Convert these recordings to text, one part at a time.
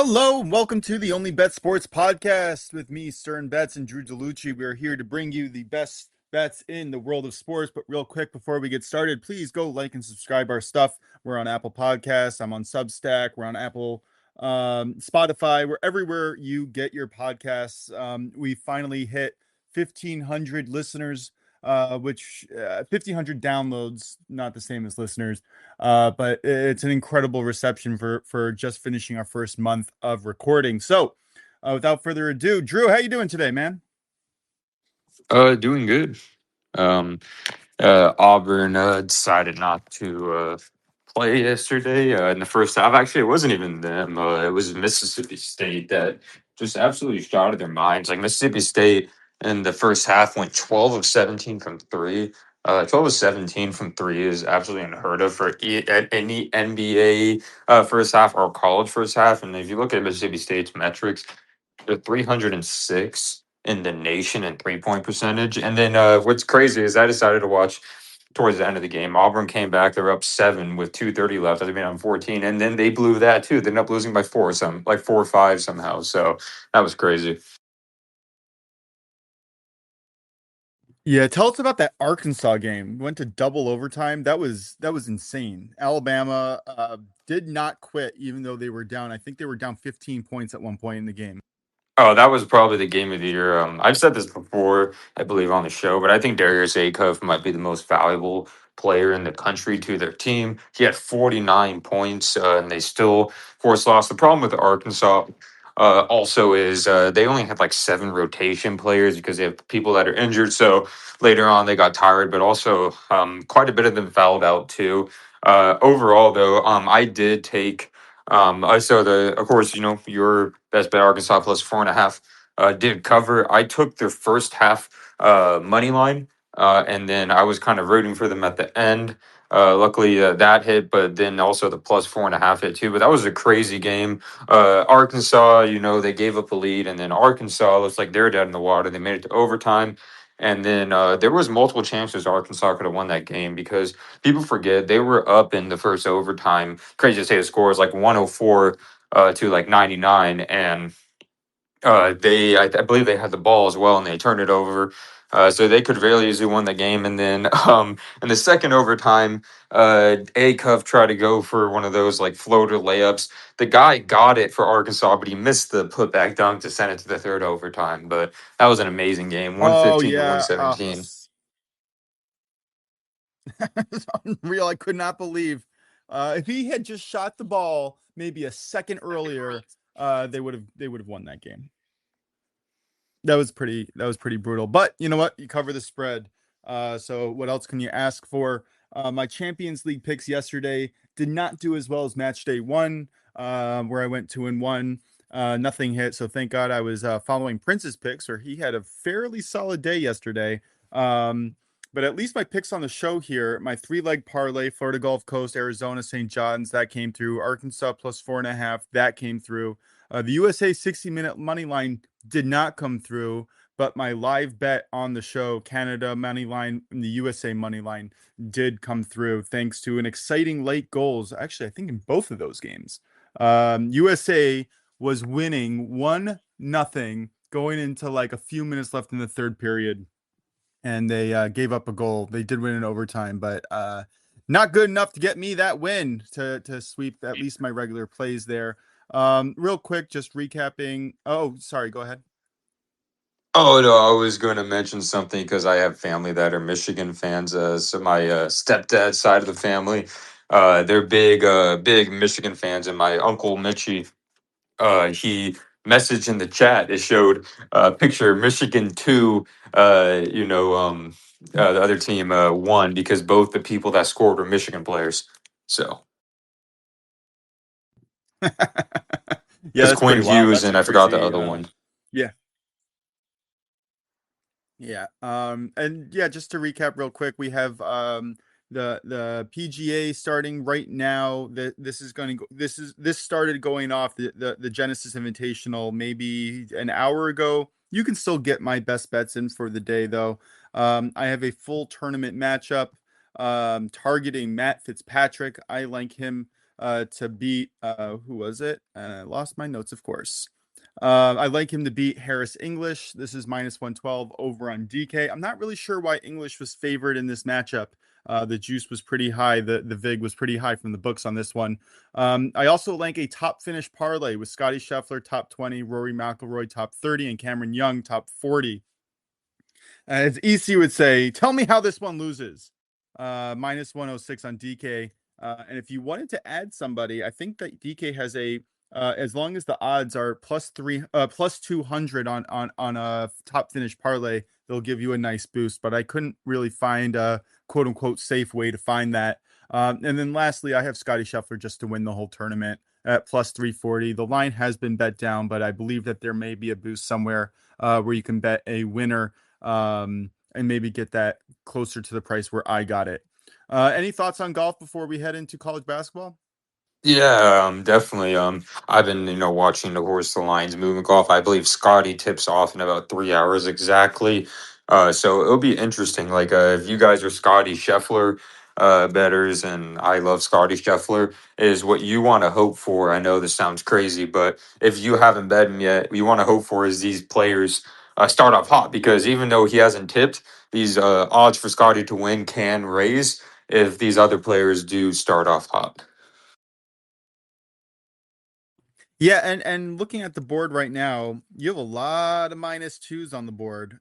Hello and welcome to the OnlyBets Sports Podcast with me, SternBets, and DrewDelucci. We are here to bring you the best bets in the world of sports. But real quick, before we get started, please go like and subscribe our stuff. We're on Apple Podcasts. I'm on Substack. We're on Apple, Spotify. We're everywhere you get your podcasts. We finally hit 1,500 listeners, which 1,500 downloads, not the same as listeners. But it's an incredible reception for just finishing our first month of recording. So, without further ado, Drew, how you doing today, man? Doing good. Um, Auburn decided not to play yesterday in the first half. Actually, it wasn't even them. It was Mississippi State that just absolutely shot out their minds. Like Mississippi State in the first half went 12 of 17 from three. 12 of 17 from three is absolutely unheard of for any NBA first half or college first half. And if you look at Mississippi State's metrics, they're 306 in the nation in 3-point percentage. And then what's crazy is I decided to watch towards the end of the game. Auburn came back. They're up 7 with 2:30 left. They've been on 14. And then they blew that too. They ended up losing by 4 or 5 somehow. So that was crazy. Yeah, tell us about that Arkansas game. Went to double overtime. That was insane. Alabama did not quit even though they were down. I think they were down 15 points at one point in the game. Oh, that was probably the game of the year. I've said this before, I believe, on the show, but I think Darius Acuff might be the most valuable player in the country to their team. He had 49 points, and they still forced loss. The problem with Arkansas also is they only had like 7 rotation players because they have people that are injured. So later on, they got tired, but also quite a bit of them fouled out too. Overall, though, I did take. I saw of course, your best bet Arkansas plus 4.5 did cover. I took their first half money line, and then I was kind of rooting for them at the end. Luckily, that hit, but then also the plus 4.5 hit too. But that was a crazy game. Arkansas, they gave up a lead, and then Arkansas looks like they're dead in the water. They made it to overtime. And then there was multiple chances Arkansas could have won that game because people forget they were up in the first overtime. Crazy to say the score is like 104 to like 99, and I believe they had the ball as well, and they turned it over. So they could very easily won the game. And then in the second overtime, Acuff tried to go for one of those like floater layups. The guy got it for Arkansas, but he missed the putback dunk to send it to the third overtime. But that was an amazing game, Oh 115 to yeah, 117. it's unreal. I could not believe if he had just shot the ball maybe a second earlier, they would have won that game. That was pretty brutal. But you know what? You cover the spread. So what else can you ask for? My Champions League picks yesterday did not do as well as match day one, where I went 2-1. Nothing hit. So thank God I was following Prince's picks, or he had a fairly solid day yesterday. But at least my picks on the show here, my 3-leg parlay, Florida Gulf Coast, Arizona, St. John's, that came through. Arkansas plus 4.5, that came through. The USA 60-minute money line did not come through, but my live bet on the show, Canada money line and the USA money line, did come through thanks to an exciting late goals. Actually, I think in both of those games, USA was winning 1-0 going into like a few minutes left in the third period, and they gave up a goal. They did win in overtime, but not good enough to get me that win to sweep at least my regular plays there. Real quick, just recapping. Oh, sorry, go ahead. Oh no, I was going to mention something because I have family that are Michigan fans. So my stepdad's side of the family, they're big Michigan fans, and my uncle Mitchie, he messaged in the chat. It showed a picture of Michigan 2. The other team won because both the people that scored were Michigan players. So Yeah, it's that's Quinn pretty wild. Hughes, That's a and I forgot the crazy other one. yeah. Yeah. And yeah, just to recap real quick, we have the PGA starting right now. This started going off the Genesis Invitational maybe an hour ago. You can still get my best bets in for the day though. I have a full tournament matchup targeting Matt Fitzpatrick. I like him to beat who was it? I lost my notes, of course. I like him to beat Harris English. This is minus 112 over on DK. I'm not really sure why English was favored in this matchup. The juice was pretty high. The vig was pretty high from the books on this one. I also like a top finish parlay with Scotty Scheffler top 20, Rory McIlroy top 30, and Cameron Young top 40. As EC would say, tell me how this one loses. Minus 106 on DK. And if you wanted to add somebody, I think that DK has a as long as the odds are plus 200 on a top finish parlay, they'll give you a nice boost. But I couldn't really find a quote unquote safe way to find that. And then lastly, I have Scotty Scheffler just to win the whole tournament at plus 340. The line has been bet down, but I believe that there may be a boost somewhere where you can bet a winner and maybe get that closer to the price where I got it. Any thoughts on golf before we head into college basketball? Yeah, definitely. I've been, watching the horse the lines moving golf. I believe Scotty tips off in about 3 hours exactly. So it'll be interesting. Like, if you guys are Scotty Scheffler betters, and I love Scotty Scheffler, is what you want to hope for. I know this sounds crazy, but if you haven't bet him yet, what you want to hope for is these players start off hot, because even though he hasn't tipped, these odds for Scotty to win can raise if these other players do start off hot. Yeah, and looking at the board right now, you have a lot of minus twos on the board,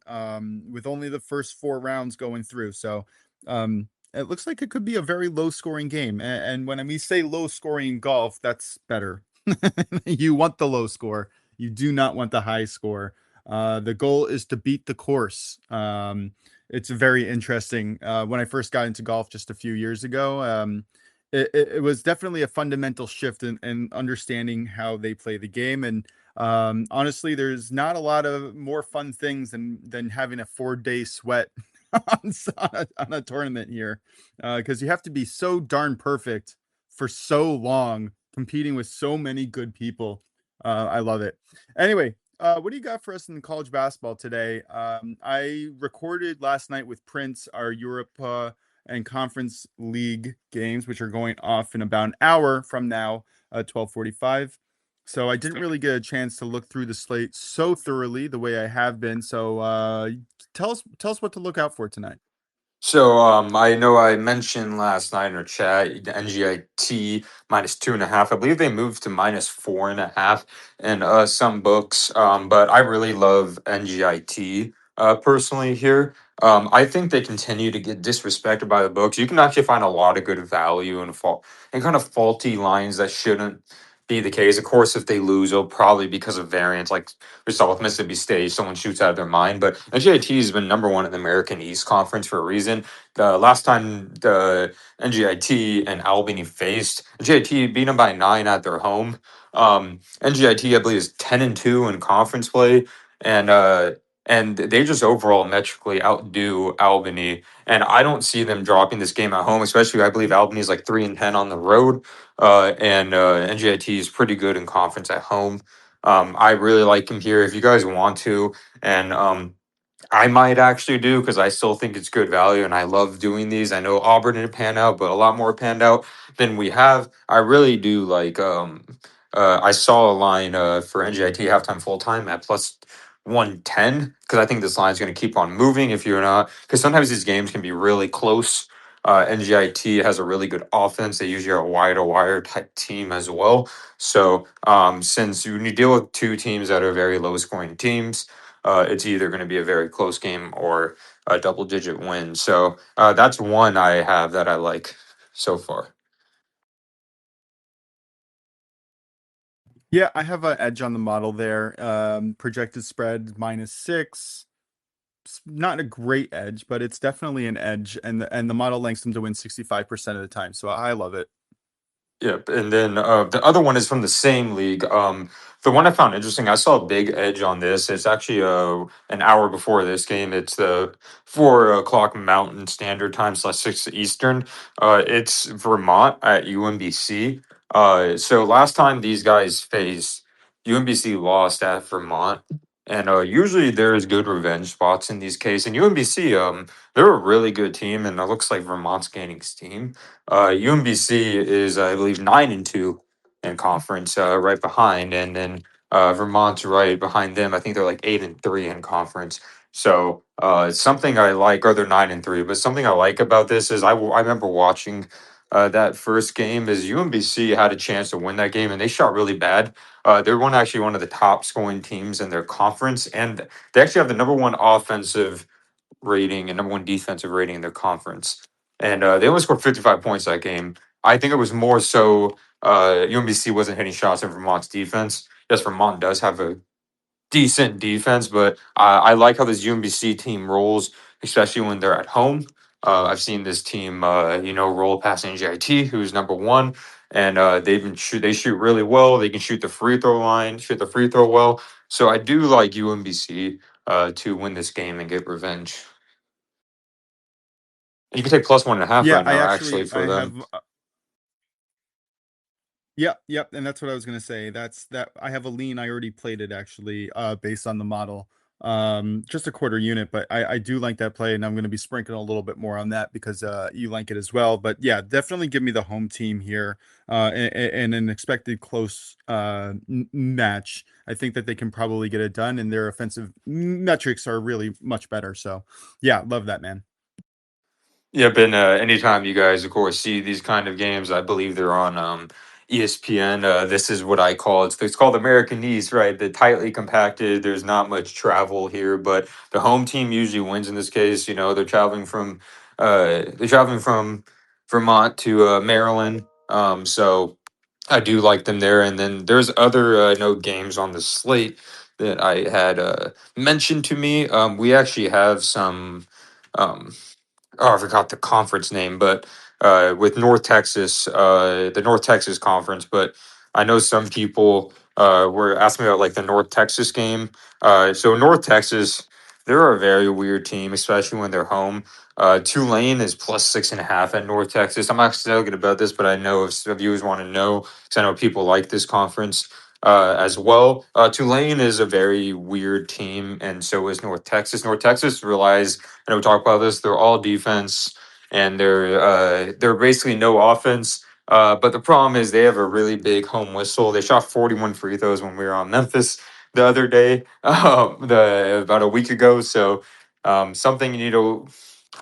with only the first four rounds going through. So it looks like it could be a very low scoring game. And when we say low scoring golf, that's better. You want the low score. You do not want the high score. The goal is to beat the course. It's very interesting. When I first got into golf just a few years ago, it was definitely a fundamental shift in understanding how they play the game. And honestly, there's not a lot of more fun things than having a 4-day sweat on a tournament here, because you have to be so darn perfect for so long, competing with so many good people. I love it. Anyway, what do you got for us in college basketball today? I recorded last night with Prince our Europe and Conference League games, which are going off in about an hour from now, 12:45. So I didn't really get a chance to look through the slate so thoroughly the way I have been. So tell us what to look out for tonight. So I know I mentioned last night in our chat the NGIT minus 2.5. I believe they moved to minus 4.5 in some books. But I really love NGIT personally here. I think they continue to get disrespected by the books. You can actually find a lot of good value and kind of faulty lines that shouldn't be the case. Of course, if they lose, it'll probably because of variance, like we saw with Mississippi State, someone shoots out of their mind. But NGIT has been number one in the American East Conference for a reason. The last time the NGIT and Albany faced, NGIT beat them by 9 at their home. NGIT, I believe, is 10-2 in conference play, and they just overall metrically outdo Albany. And I don't see them dropping this game at home, especially I believe Albany is like 3-10 on the road, and NGIT is pretty good in conference at home. I really like him here. If you guys want to, and I might actually do, because I still think it's good value and I love doing these. I know Auburn didn't pan out, but a lot more panned out than we have. I really do like. I saw a line for NGIT halftime full time at plus 110, because I think this line is going to keep on moving. If you're not, because sometimes these games can be really close. NGIT has a really good offense. They usually are a wire to wire type team as well. So since you deal with two teams that are very low scoring teams, it's either going to be a very close game or a double digit win. So that's one I have that I like so far. Yeah, I have an edge on the model there. Projected spread -6. Not a great edge, but it's definitely an edge, and the model links them to win 65% of the time. So I love it. Yep, and then the other one is from the same league. The one I found interesting, I saw a big edge on this. It's actually an hour before this game. It's the 4 o'clock Mountain Standard Time / 6 Eastern. It's Vermont at UMBC. So last time these guys faced, UMBC lost at Vermont. And usually there's good revenge spots in these cases. And UMBC, they're a really good team, and it looks like Vermont's gaining steam. UMBC is, I believe, 9-2 in conference, right behind, and then Vermont's right behind them. I think they're like 8-3 in conference. So it's something I like, or they're 9-3. But something I like about this is I remember watching that first game. Is UMBC had a chance to win that game, and they shot really bad. They're actually one of the top scoring teams in their conference, and they actually have the number one offensive rating and number one defensive rating in their conference. And they only scored 55 points that game. I think it was more so UMBC wasn't hitting shots in Vermont's defense. Yes, Vermont does have a decent defense, but I like how this UMBC team rolls, especially when they're at home. I've seen this team, roll past NJIT, who's number one, and they shoot really well. They can shoot the free throw line, shoot the free throw well. So I do like UMBC to win this game and get revenge. You can take plus 1.5 Yeah, right now, actually, I for have. them. Yep, yep, and that's what I was gonna say. That's that I have a lean. I already played it actually, based on the model. Just a quarter unit, but I do like that play, and I'm gonna be sprinkling a little bit more on that because you like it as well. But yeah, definitely give me the home team here, and an expected close match. I think that they can probably get it done, and their offensive metrics are really much better. So yeah, love that, man. Yep, and anytime you guys, of course, see these kind of games, I believe they're on ESPN. This is what I call it's called American East, right? The tightly compacted. There's not much travel here, but the home team usually wins in this case. You know, they're traveling from Vermont to Maryland. So I do like them there. And then there's other no games on the slate that I had mentioned to me. We actually have some. Um, I forgot the conference name, but with North Texas, the North Texas conference. But I know some people were asking me about like the North Texas game. So North Texas, they're a very weird team, especially when they're home. Tulane is plus 6.5 at North Texas. I'm actually talking about this, but I know if some viewers want to know, because I know people like this conference as well. Tulane is a very weird team, and so is North Texas. North Texas relies, I know we talk about this. They're all defense, and they're basically no offense. But the problem is they have a really big home whistle. They shot 41 free throws when we were on Memphis the other day, about a week ago. So something you need to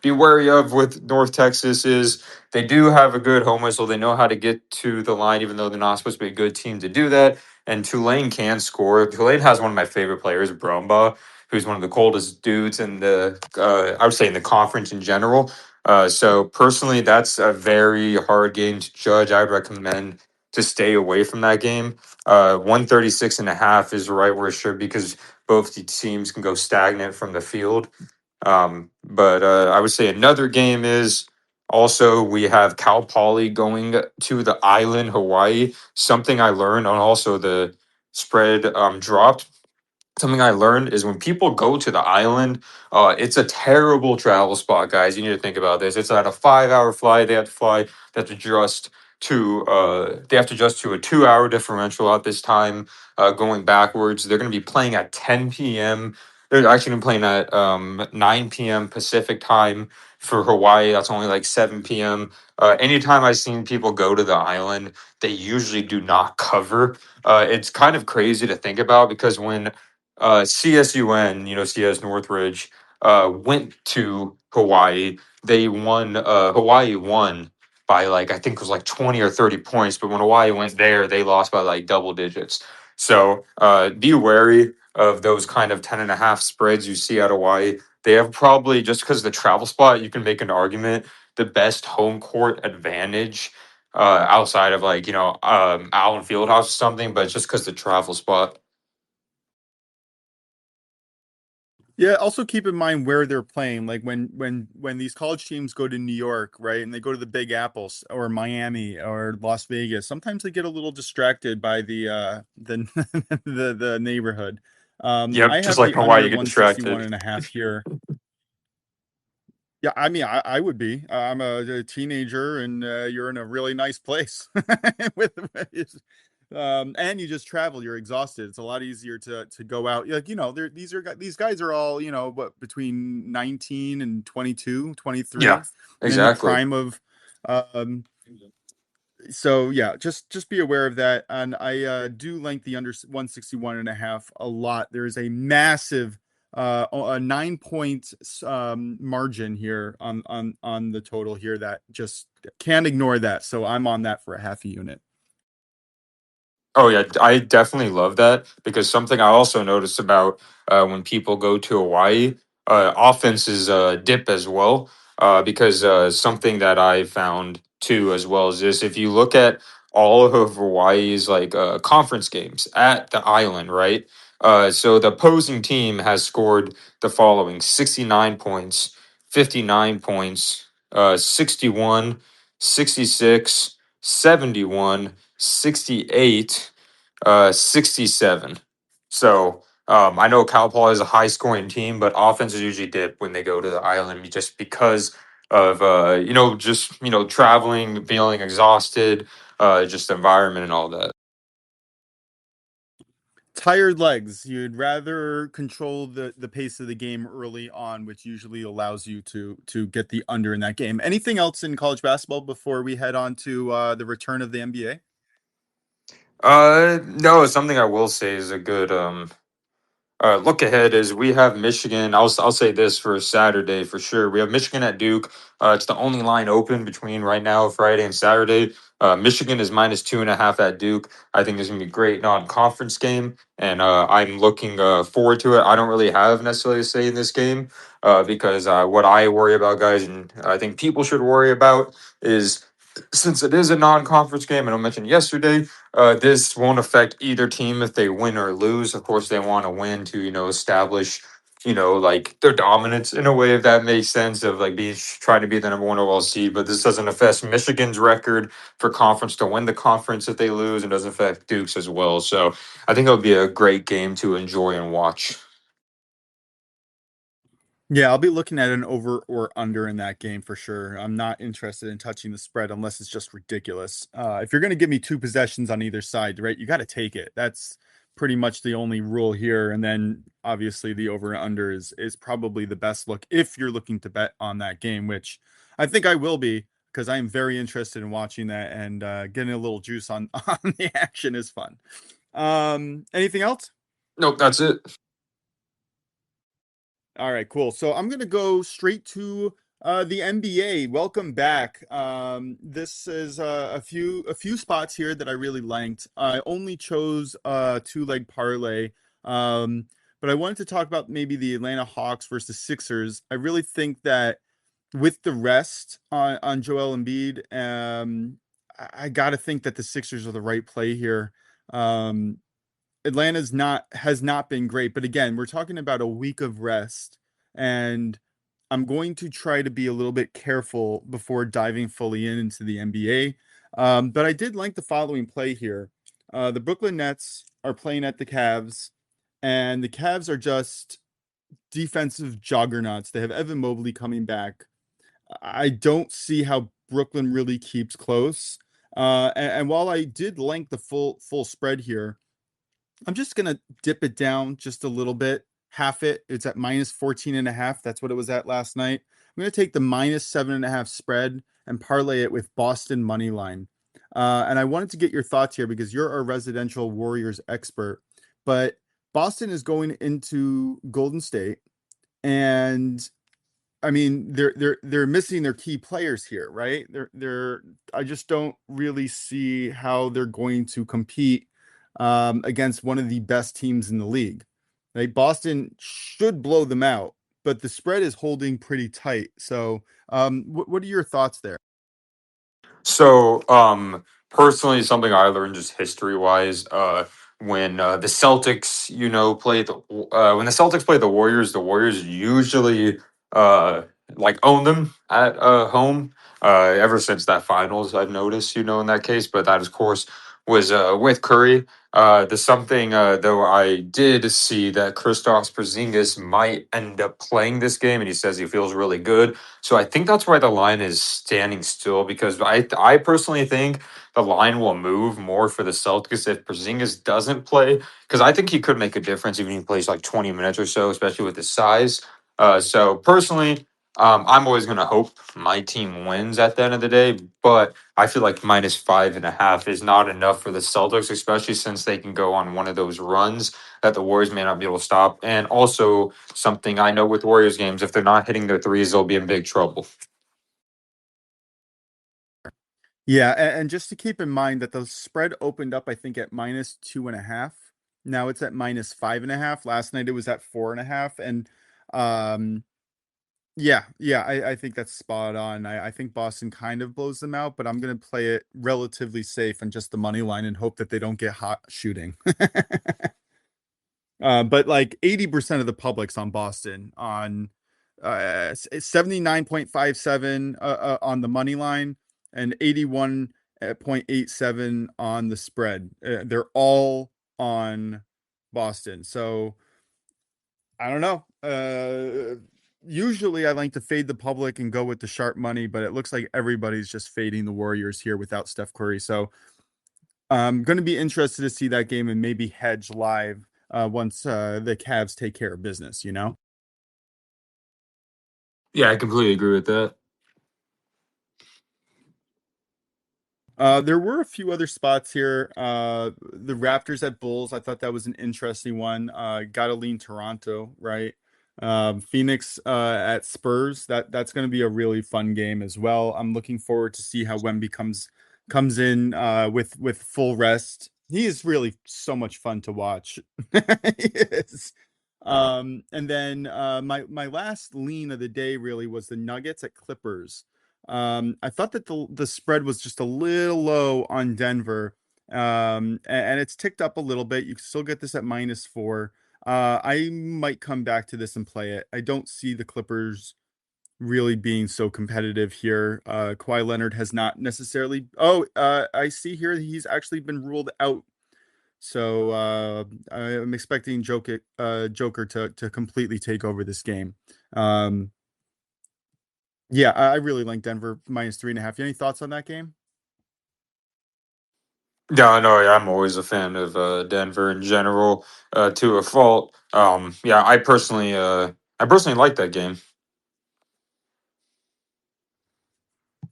be wary of with North Texas is they do have a good home whistle. They know how to get to the line, even though they're not supposed to be a good team to do that. And Tulane can score. Tulane has one of my favorite players, Bromba, who's one of the coldest dudes in the I would say in the conference in general. So personally, that's a very hard game to judge. I would recommend to stay away from that game. 136.5 is right where it should be because both the teams can go stagnant from the field. But I would say another game is also we have Cal Poly going to the island, Hawaii. Something I learned on also the spread dropped. Something I learned is when people go to the island, it's a terrible travel spot, guys. You need to think about this. It's at a 5-hour flight. They have to fly. They have to adjust to a 2-hour differential at this time, going backwards. They're going to be playing at 10 p.m. They're actually going to be playing at 9 p.m. Pacific time for Hawaii. That's only like 7 p.m. Anytime I've seen people go to the island, they usually do not cover. It's kind of crazy to think about because when CSUN, CS Northridge, went to Hawaii. They won. Hawaii won by like I think it was like 20 or 30 points. But when Hawaii went there, they lost by like double digits. So be wary of those kind of 10.5 spreads you see at Hawaii. They have probably just because of the travel spot, you can make an argument the best home court advantage outside of like Allen Fieldhouse or something, but just because the travel spot. Yeah, also keep in mind where they're playing. Like when these college teams go to New York, right, and they go to the Big Apples or Miami or Las Vegas, sometimes they get a little distracted by the the neighborhood. Yep, I just have like the Hawaii, under you get 161 distracted. and a half here. Yeah, I mean, I would be. I'm a teenager, and you're in a really nice place with And you just travel, you're exhausted. It's a lot easier to go out. Like, these guys are all, what, between 19 and 22, Yeah, 23, in the exactly. prime of um so yeah, just be aware of that. And I do like the under 161 and a half a lot. There's a massive a 9 point margin here on the total here that just can't ignore that. So I'm on that for a half a unit. Oh yeah, I definitely love that because something I also noticed about when people go to Hawaii, offenses dip as well. Because something that I found too as well is this: if you look at all of Hawaii's like conference games at the island, right? So the opposing team has scored the following: 69 points, 59 points, 61, 66, 71, 68, 67. So I know Cal Poly is a high scoring team, but offenses usually dip when they go to the island just because of just traveling, feeling exhausted, just environment and all that. Tired legs. You'd rather control the pace of the game early on, which usually allows you to get the under in that game. Anything else in college basketball before we head on to the return of the NBA? No, something I will say is a good look ahead is we have Michigan. I'll say this for Saturday for sure. We have Michigan at Duke. It's the only line open between right now Friday and Saturday. Michigan is -2.5 at Duke. I think this is gonna be a great non-conference game, and I'm looking forward to it. I don't really have necessarily a say in this game because what I worry about, guys, and I think people should worry about is since it is a non-conference game, and I mentioned yesterday. This won't affect either team if they win or lose. Of course, they want to win to establish like their dominance in a way, if that makes sense, of like being trying to be the number one overall seed. But this doesn't affect Michigan's record for conference to win the conference if they lose, and doesn't affect Duke's as well. So I think it'll be a great game to enjoy and watch. Yeah, I'll be looking at an over or under in that game for sure. I'm not interested in touching the spread unless it's just ridiculous. If you're going to give me two possessions on either side, right, you got to take it. That's pretty much the only rule here. And then obviously the over and under is probably the best look if you're looking to bet on that game, which I think I will be because I am very interested in watching that, and getting a little juice on on the action is fun. Anything else? Nope, that's it. All right, cool. So I'm gonna go straight to the NBA. Welcome back. This is a few spots here that I really liked. I only chose two-leg parlay, um, but I wanted to talk about maybe the Atlanta Hawks versus Sixers. I really think that with the rest on Joel Embiid, I got to think that the Sixers are the right play here. Um, Atlanta's not has not been great, but again, we're talking about a week of rest, and I'm going to try to be a little bit careful before diving fully into the NBA. But I did like the following play here. The Brooklyn Nets are playing at the Cavs, and the Cavs are just defensive juggernauts. They have Evan Mobley coming back. I don't see how Brooklyn really keeps close. And while I did like the full spread here, I'm just gonna dip it down just a little bit, half it. It's at minus 14 and a half. That's what it was at last night. I'm gonna take the minus 7.5 spread and parlay it with Boston money line. And I wanted to get your thoughts here because you're our residential Warriors expert. But Boston is going into Golden State, and I mean, they're missing their key players here, right? They're I just don't really see how they're going to compete against one of the best teams in the league. Right? Boston should blow them out, but the spread is holding pretty tight. So, what are your thoughts there? So, personally, something I learned just history wise, when the Celtics, when the Celtics play the Warriors usually like own them at home. Ever since that finals, I've noticed, in that case. But that, of course, was with Curry. The something though I did see that Kristaps Porzingis might end up playing this game, and he says he feels really good. So I think that's why the line is standing still because I personally think the line will move more for the Celtics if Porzingis doesn't play because I think he could make a difference even if he plays like 20 minutes or so, especially with his size. So personally, I'm always going to hope my team wins at the end of the day, but I feel like -5.5 is not enough for the Celtics, especially since they can go on one of those runs that the Warriors may not be able to stop. And also, something I know with Warriors games, if they're not hitting their threes, they'll be in big trouble. Yeah, and just to keep in mind that the spread opened up, I think, at -2.5. Now it's at -5.5. Last night it was at 4.5, and um, yeah, I think that's spot on. I think Boston kind of blows them out, but I'm gonna play it relatively safe and just the money line and hope that they don't get hot shooting. But like 80% of the public's on Boston on 79.57 on the money line and 81.87 on the spread. They're all on Boston. So I don't know. Usually I like to fade the public and go with the sharp money, but it looks like everybody's just fading the Warriors here without Steph Curry. So I'm going to be interested to see that game and maybe hedge live once the Cavs take care of business, you know? Yeah, I completely agree with that. There were a few other spots here. The Raptors at Bulls, I thought that was an interesting one. Gotta lean Toronto, right? Phoenix at Spurs, that's going to be a really fun game as well. I'm looking forward to see how Wemby comes in with full rest. He is really so much fun to watch. He is. And then my last lean of the day really was the Nuggets at Clippers. I thought that the spread was just a little low on Denver, and it's ticked up a little bit. You can still get this at -4. I might come back to this and play it. I don't see the Clippers really being so competitive here. Kawhi Leonard has not necessarily. Oh, I see here he's actually been ruled out. So I'm expecting Joker to completely take over this game. Um, yeah, I really like Denver -3.5. You any thoughts on that game? Yeah, no, yeah, I'm always a fan of Denver in general, to a fault. Yeah, I personally like that game.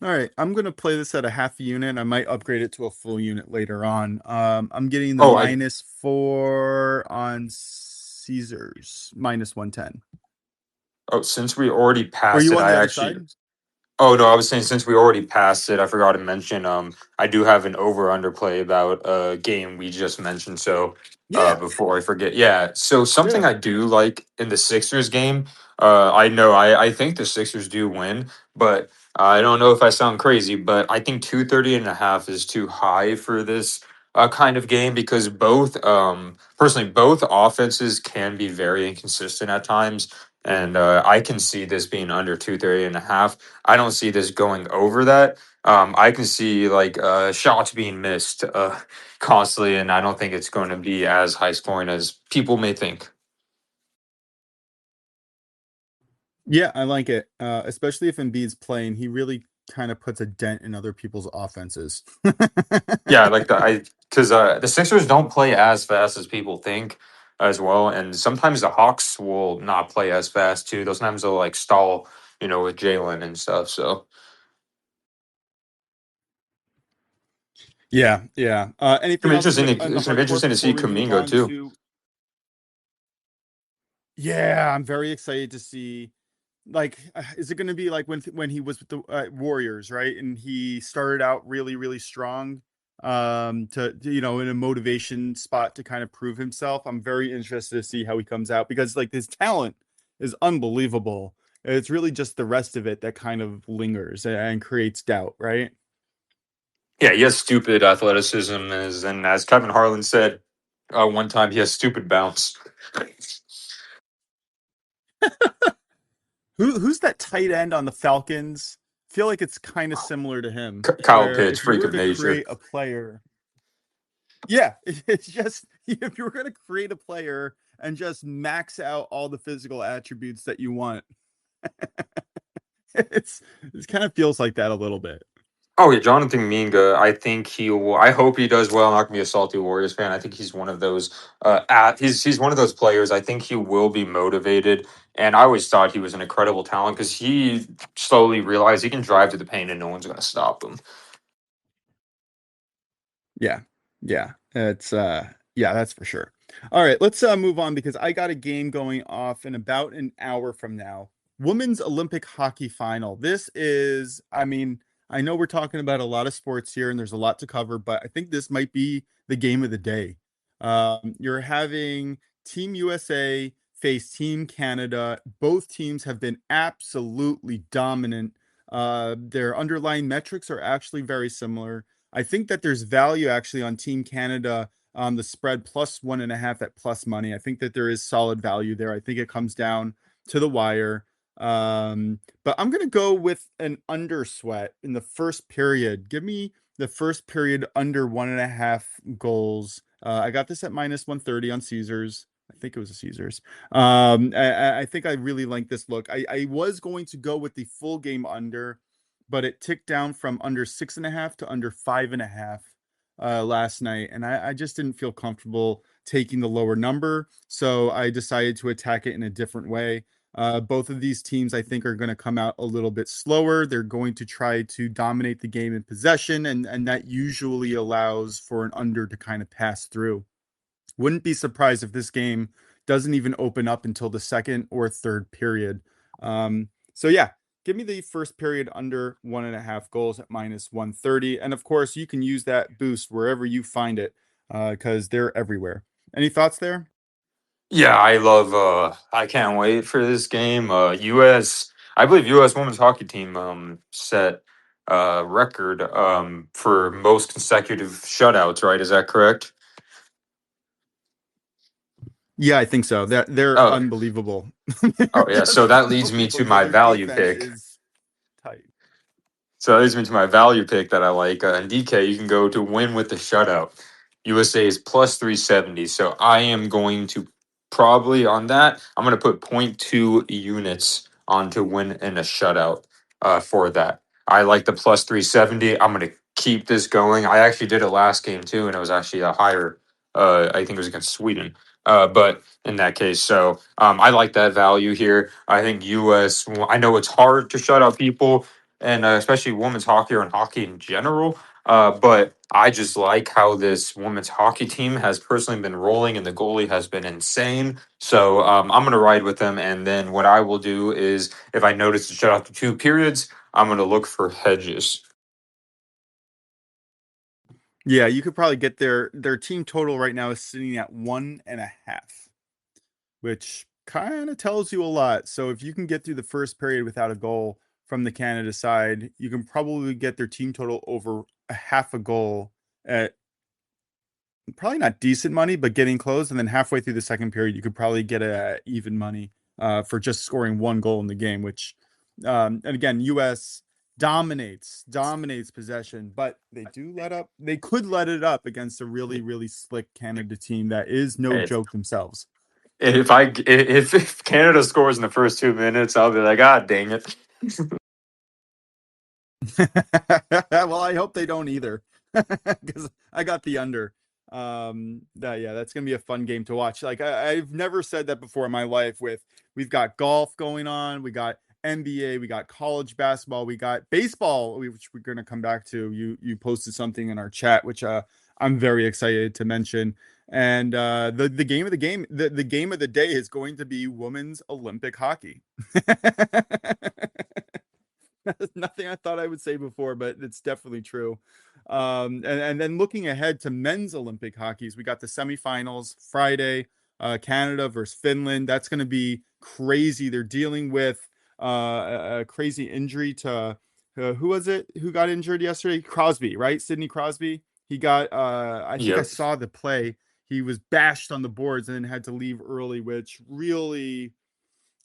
All right, I'm gonna play this at a half unit. I might upgrade it to a full unit later on. I'm getting the Oh, I -4 on Caesars, -110. oh since we already Or passed you it, on I the other actually side? Oh no, I was saying since we already passed it, I forgot to mention. I do have an over under play about a game we just mentioned. So, Yeah, before I forget, yeah. So yeah. something I do like in the Sixers game. I know I think the Sixers do win, but I don't know if I sound crazy, but I think 230.5 is too high for this kind of game because personally, both offenses can be very inconsistent at times. And I can see this being under 230.5. I don't see this going over that. I can see like shots being missed constantly, and I don't think it's going to be as high scoring as people may think. Yeah, I like it. Especially if Embiid's playing, he really kind of puts a dent in other people's offenses. Yeah, like I because the Sixers don't play as fast as people think as well, and sometimes the Hawks will not play as fast too. Those times they'll like stall, with Jalen and stuff. So Yeah, yeah. Anything else quick on the It's gonna be hard court interesting to before see we move Kaminga on too. to? Yeah, I'm very excited to see. Like, is it going to be like when he was with the Warriors, right? And he started out really, really strong, in a motivation spot to kind of prove himself. I'm very interested to see how he comes out because like his talent is unbelievable. It's really just the rest of it that kind of lingers and creates doubt, right? Yeah, he has stupid athleticism, and as Kevin Harlan said one time, he has stupid bounce. Who's that tight end on the Falcons? I feel like it's kind of similar to him, Kyle where Pitts, if you freak were of to nature. create a player. Yeah, it's just if you're going to create a player and just max out all the physical attributes that you want, it's it kind of feels like that a little bit. Oh yeah, Jonathan Minga. I think he will. I hope he does well. I'm not gonna be a salty Warriors fan. I think he's one of those. He's one of those players. I think he will be motivated. And I always thought he was an incredible talent because he slowly realized he can drive to the paint and no one's gonna stop him. Yeah. Yeah. It's yeah, that's for sure. All right, let's move on because I got a game going off in about an hour from now. Women's Olympic hockey final. This is, I mean, I know we're talking about a lot of sports here and there's a lot to cover, but I think this might be the game of the day. You're having Team USA face Team Canada. Both teams have been absolutely dominant. Their underlying metrics are actually very similar. I think that there's value actually on Team Canada on the spread plus 1.5 at plus money. I think that there is solid value there. I think it comes down to the wire. But I'm gonna go with an under sweat in the first period. Give me the first period under 1.5 goals. I got this at minus 130 on Caesars. I think it was a Caesars. I think I really like this look. I was going to go with the full game under, but it ticked down from under 6.5 to under 5.5 last night, and I just didn't feel comfortable taking the lower number, so I decided to attack it in a different way. Both of these teams, I think, are going to come out a little bit slower. They're going to try to dominate the game in possession, and that usually allows for an under to kind of pass through. Wouldn't be surprised if this game doesn't even open up until the second or third period. So yeah, give me the first period under 1.5 goals at minus 130. And of course, you can use that boost wherever you find it because they're everywhere. Any thoughts there? Yeah, I love. I can't wait for this game. U.S. I believe U.S. women's hockey team set record for most consecutive shutouts. Right? Is that correct? Yeah, I think so. They're Oh, unbelievable. oh They're yeah. just So that leads me to unbelievable. my Their value defense pick. is tight. So that leads me to my value pick that I like. In DK, you can go to win with the shutout. USA is plus 370. So I am going to probably on that, I'm going to put point 0.2 units on to win in a shutout for that. I like the plus 370. I'm going to keep this going. I actually did it last game too, and it was actually a higher, I think it was against Sweden. But in that case, so I like that value here. I think US, I know it's hard to shut out people and especially women's hockey or in hockey in general. But I just like how this women's hockey team has personally been rolling, and the goalie has been insane. So I'm going to ride with them. And then what I will do is, if I notice to shut out the 2 periods, I'm going to look for hedges. Yeah, you could probably get their team total right now is sitting at 1.5, which kind of tells you a lot. So if you can get through the first period without a goal from the Canada side, you can probably get their team total over a half a goal at probably not decent money, but getting close. And then halfway through the second period, you could probably get a even money for just scoring one goal in the game, which and again, US dominates possession, but they could let it up against a really, really slick Canada team that is no If joke themselves. if Canada scores in the first 2 minutes, I'll be like, ah, dang it. Well, I hope they don't either, because I got the under. That's gonna be a fun game to watch. Like I've never said that before in my life. We've got golf going on, we got NBA, we got college basketball, we got baseball, which we're gonna come back to. You posted something in our chat, which I'm very excited to mention. And the game of the game, the game of the day is going to be women's Olympic hockey. Nothing I thought I would say before, but it's definitely true. And then looking ahead to men's Olympic hockeys, we got the semifinals Friday, Canada versus Finland. That's going to be crazy. They're dealing with a crazy injury to who was it? Who got injured yesterday? Crosby, right? Sidney Crosby. He got. I think I Yep. saw the play. He was bashed on the boards and then had to leave early, which really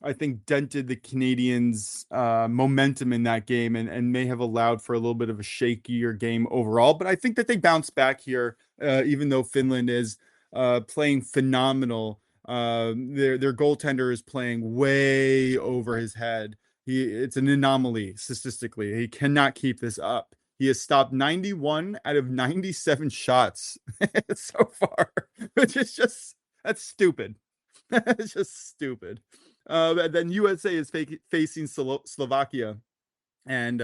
I think dented the Canadians' momentum in that game and may have allowed for a little bit of a shakier game overall. But I think that they bounced back here, even though Finland is playing phenomenal. Their goaltender is playing way over his head. It's an anomaly statistically. He cannot keep this up. He has stopped 91 out of 97 shots so far, which is just that's stupid. It's just stupid. And then USA is facing Slovakia, and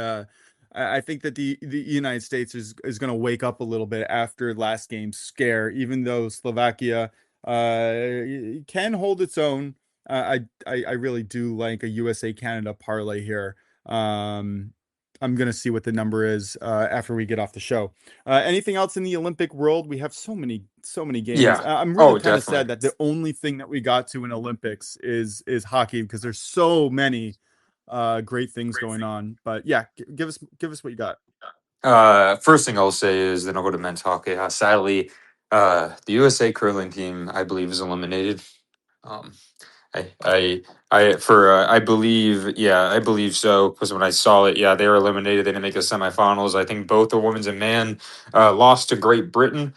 I think that the United States is going to wake up a little bit after last game's scare, even though Slovakia can hold its own. I really do like a USA Canada parlay here. Um, I'm gonna see what the number is after we get off the show. Anything else in the Olympic world? We have so many games. Yeah. I'm really Oh, kind of sad definitely. that the only thing that we got to in Olympics is hockey because there's so many great things going on. But yeah, give us what you got. First thing I'll say is then I'll go to men's hockey. Sadly, the USA curling team, I believe, is eliminated. Um, I believe, yeah, I believe so. Because when I saw it, yeah, they were eliminated. They didn't make the semifinals. I think both the women's and man lost to Great Britain.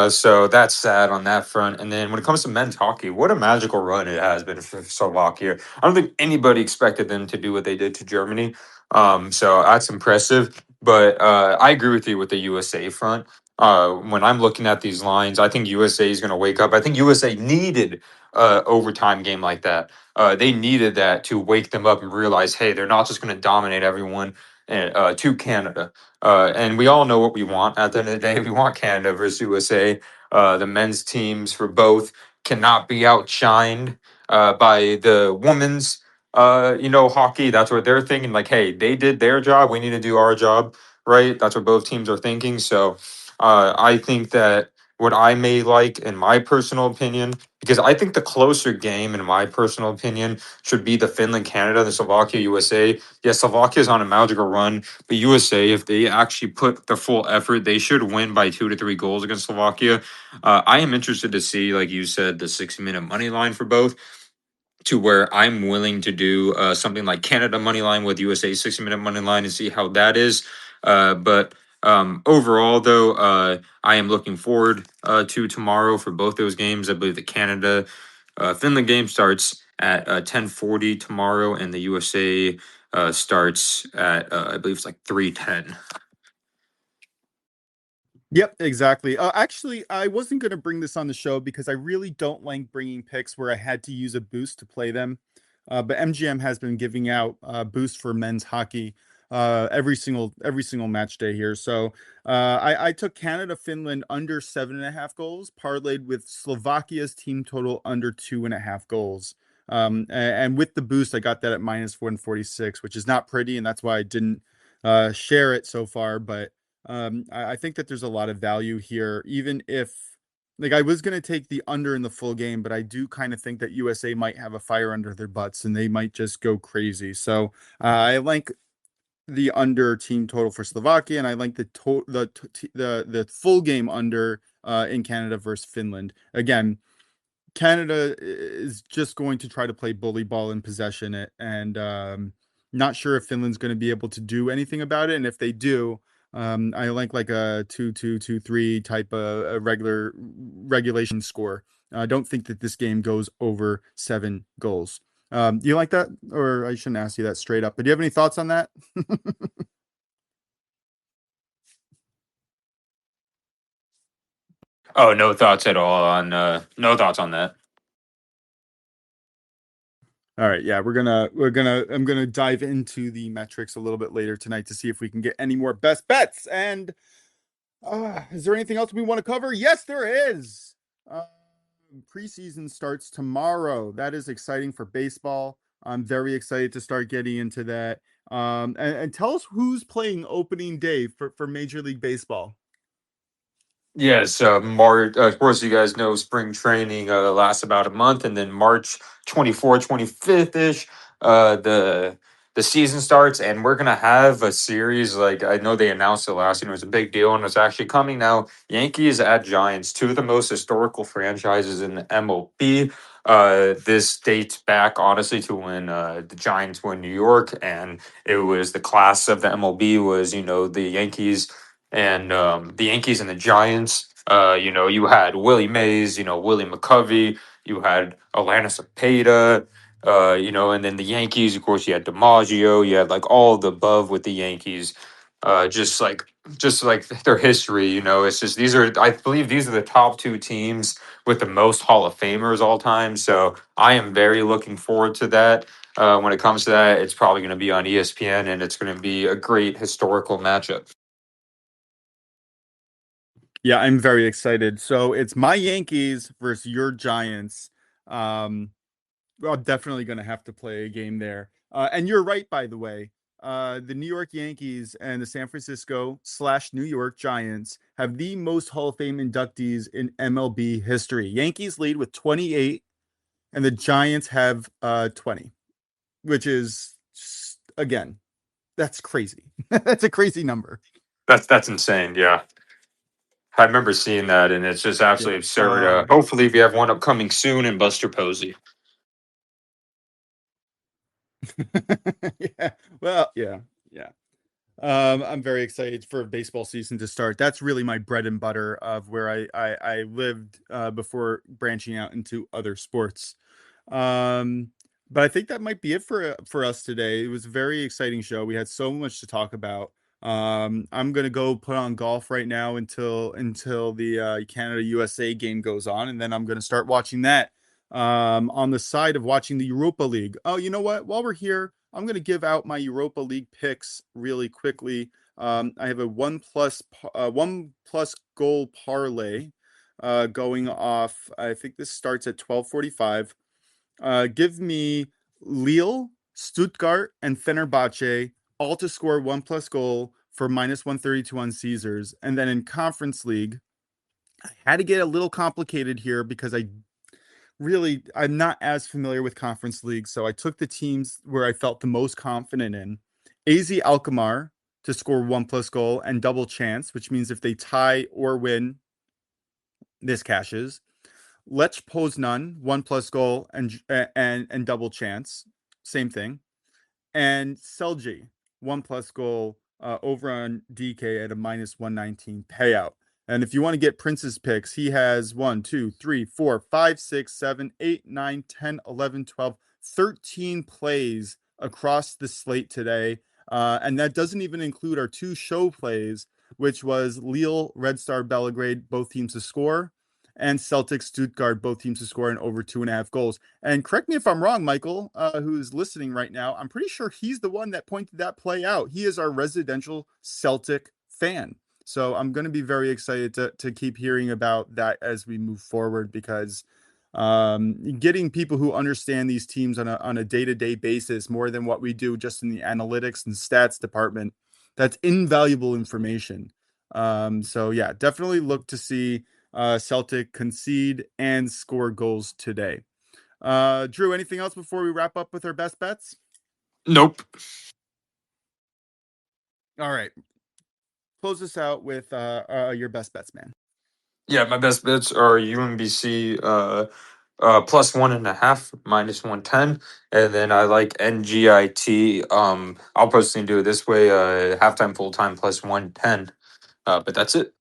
So that's sad on that front. And then when it comes to men's hockey, what a magical run it has been for Slovakia. I don't think anybody expected them to do what they did to Germany. So that's impressive. But I agree with you with the USA front. When I'm looking at these lines, I think USA is going to wake up. I think USA needed overtime game like that. They needed that to wake them up and realize, hey, they're not just going to dominate everyone to Canada. And we all know what we want at the end of the day. We want Canada versus USA. The men's teams for both cannot be outshined by the women's. Hockey. That's what they're thinking. Like, hey, they did their job. We need to do our job, right? That's what both teams are thinking. So, I think that what I may like, in my personal opinion, because I think the closer game, in my personal opinion, should be the Finland, Canada, the Slovakia, USA. Yes, Slovakia is on a magical run, but USA, if they actually put the full effort, they should win by 2 to 3 goals against Slovakia. I am interested to see, like you said, the 6 minute money line for both to where I'm willing to do something like Canada money line with USA 60 minute money line and see how that is. But overall, though, I am looking forward to tomorrow for both those games. I believe the Canada Finland game starts at 10:40 tomorrow, and the USA starts at I believe it's like 3:10. Yep, exactly. Actually, I wasn't going to bring this on the show because I really don't like bringing picks where I had to use a boost to play them. But MGM has been giving out boosts for men's hockey every single match day here. So I took Canada Finland under 7.5 goals, parlayed with Slovakia's team total under 2.5 goals. And with the boost, I got that at -146, which is not pretty, and that's why I didn't share it so far. But I think that there's a lot of value here, even if like I was gonna take the under in the full game, but I do kind of think that USA might have a fire under their butts and they might just go crazy. So I like the under team total for Slovakia, and I like the full game under in Canada versus Finland. Again, Canada is just going to try to play bully ball and possession it, and not sure if Finland's going to be able to do anything about it. And if they do, I like a 2-2, 2-3 type of a regulation score. I don't think that this game goes over 7 goals. Do you like that? Or I shouldn't ask you that straight up, but do you have any thoughts on that? Oh, no thoughts at all on no thoughts on that. All right, yeah, we're gonna I'm gonna dive into the metrics a little bit later tonight to see if we can get any more best bets. And is there anything else we want to cover? Yes, there is. Preseason starts tomorrow. That is exciting for baseball. I'm very excited to start getting into that. And tell us who's playing opening day for Major League Baseball. Yes, March. Of course, you guys know spring training lasts about a month, and then March 24th, 25th ish, the season starts, and we're gonna have a series. Like I know they announced it last year, it was a big deal, and it's actually coming now. Yankees at Giants, two of the most historical franchises in the MLB. This dates back honestly to when the Giants were in New York, and it was the class of the MLB was the Yankees and the Giants. You had Willie Mays, Willie McCovey, you had Atlanta Cepeda, and then the Yankees, of course, you had DiMaggio, you had like all the above with the Yankees. Just like their history, it's just I believe these are the top two teams with the most Hall of Famers all time. So I am very looking forward to that. When it comes to that, it's probably going to be on ESPN, and it's going to be a great historical matchup. Yeah, I'm very excited. So it's my Yankees versus your Giants. Um, well, I'm definitely going to have to play a game there. And you're right, by the way. The New York Yankees and the San Francisco / New York Giants have the most Hall of Fame inductees in MLB history. Yankees lead with 28, and the Giants have 20, which is, again, that's crazy. That's a crazy number. That's insane. Yeah, I remember seeing that, and it's just Yeah. absolutely absurd. Hopefully, we have one upcoming soon in Buster Posey. Yeah. Well, yeah. Yeah. I'm very excited for baseball season to start. That's really my bread and butter of where I lived before branching out into other sports. Um, but I think that might be it for us today. It was a very exciting show. We had so much to talk about. I'm gonna go put on golf right now until the Canada USA game goes on, and then I'm gonna start watching that. On the side of watching the Europa League. Oh, you know what? While we're here, I'm gonna give out my Europa League picks really quickly. I have a one plus goal parlay going off. I think this starts at 12:45. Give me Lille, Stuttgart, and Fenerbahce all to score one plus goal for minus 132 on Caesars. And then in Conference League, I had to get a little complicated here because I'm not as familiar with Conference League. So I took the teams where I felt the most confident in. AZ Alkmaar to score one plus goal and double chance, which means if they tie or win, this cashes. Lech Poznan, one plus goal and double chance. Same thing. And Selji, one plus goal over on DK at a minus 119 payout. And if you want to get Prince's picks, he has 1, 2, 3, 4, 5, 6, 7, 8, 9, 10, 11, 12, 13 plays across the slate today. And that doesn't even include our two show plays, which was Lille, Red Star Belgrade, both teams to score, and Celtic Stuttgart, both teams to score in over 2.5 goals. And correct me if I'm wrong, Michael, who's listening right now. I'm pretty sure he's the one that pointed that play out. He is our residential Celtic fan. So I'm going to be very excited to keep hearing about that as we move forward because getting people who understand these teams on a day-to-day basis more than what we do just in the analytics and stats department, that's invaluable information. So yeah, definitely look to see Celtic concede and score goals today. Drew, anything else before we wrap up with our best bets? Nope. All right, close this out with your best bets, man. Yeah, my best bets are UMBC plus 1.5 minus 110, and then I like NGIT. I'll personally do it this way: halftime, full time plus 110. But that's it.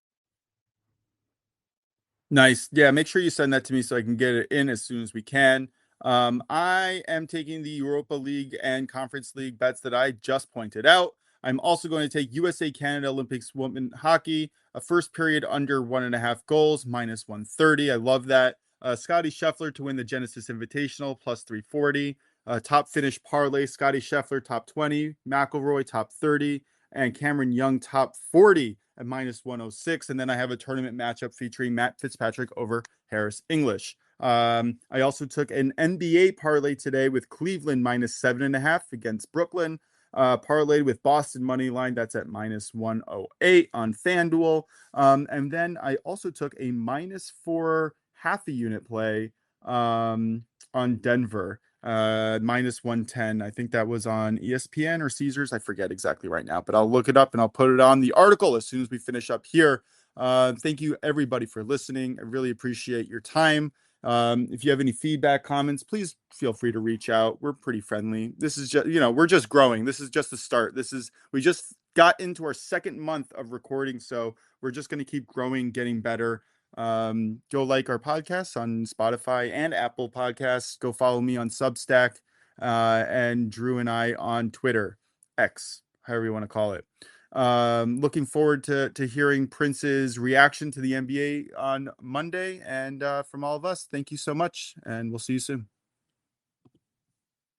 Nice. Yeah, make sure you send that to me so I can get it in as soon as we can. I am taking the Europa League and Conference League bets that I just pointed out. I'm also going to take USA Canada Olympics women hockey, a first period under 1.5 goals, minus 130. I love that. Scotty Scheffler to win the Genesis Invitational, plus 340. Top finish parlay, Scotty Scheffler, top 20. McElroy, top 30. And Cameron Young, top 40 at minus 106. And then I have a tournament matchup featuring Matt Fitzpatrick over Harris English. I also took an NBA parlay today with Cleveland minus 7.5 against Brooklyn. Parlayed with Boston money line. That's at minus 108 on FanDuel. And then I also took a minus 4 half a unit play on Denver. Minus 110. I think that was on ESPN or Caesars. I forget exactly right now, but I'll look it up and I'll put it on the article as soon as we finish up here. Thank you everybody for listening. I really appreciate your time. If you have any feedback, comments, please feel free to reach out. We're pretty friendly. This is just, we're just growing. This is just the start. We just got into our second month of recording. So we're just going to keep growing, getting better. Go like our podcasts on Spotify and Apple Podcasts. Go follow me on Substack, and Drew and I on Twitter, X, however you want to call it. Looking forward to hearing Prince's reaction to the NBA on Monday. And from all of us, thank you so much, and we'll see you soon.